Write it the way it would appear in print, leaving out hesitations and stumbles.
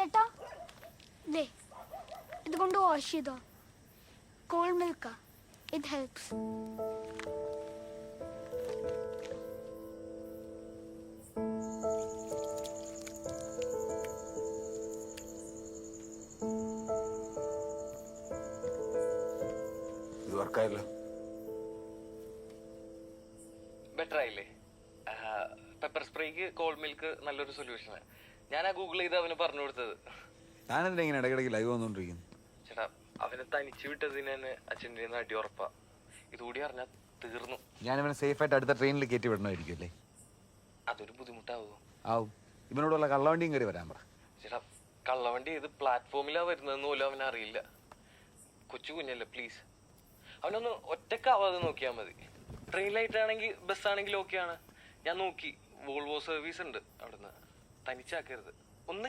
ചേട്ടാ ദേ ഇതുകൊണ്ട് വാഷ് ചെയ്തോ. കോൾഡ് മിൽക്കാ, ഇറ്റ് ഹെൽപ്സ്. ഇത് വർക്കായല്ലോ. ബെറ്റർ ആയില്ലേ? പെപ്പർ സ്പ്രേക്ക് കോൾഡ് മിൽക്ക് നല്ലൊരു സൊല്യൂഷനാണ്. ഞാൻ ഗൂഗിൾ ചെയ്ത് അവന് പറഞ്ഞു കൊടുത്തത്. ഞാനെന്താ ഇങ്ങനെ ഇടയ്ക്കിടയ്ക്ക് ലൈവ് വന്നോണ്ടിരിക്കുന്നു? ചേട്ടാ അവനെ തനിച്ച് വിട്ടതിന് തന്നെ അച്ഛൻ്റെ അടി ഉറപ്പാ. ഇതുകൂടി അറിഞ്ഞാൽ തീർന്നു. ഞാനിവനെ സേഫായിട്ട് അടുത്ത ട്രെയിനിൽ കയറ്റി വിടണമായിരിക്കും അല്ലേ? അതൊരു ബുദ്ധിമുട്ടാവോ? ആവും. ഇവനോടുള്ള കള്ളവണ്ടിയും കയറി വരാൻ പറ. ചേട്ടാ കള്ളവണ്ടി ഏത് പ്ലാറ്റ്ഫോമിലാണ് വരുന്നതെന്ന് പോലും അവനറിയില്ല. കൊച്ചു കുഞ്ഞല്ലേ, പ്ലീസ് അവനൊന്ന് ഒറ്റക്കാവാതെ നോക്കിയാൽ മതി. ട്രെയിനിലായിട്ടാണെങ്കിൽ ബസ്സാണെങ്കിലും ഓക്കെയാണ്. ഞാൻ നോക്കി, വോൾവോ സർവീസ് ഉണ്ട് അവിടുന്ന്. തനിച്ചാക്കരുത്. ഒന്ന്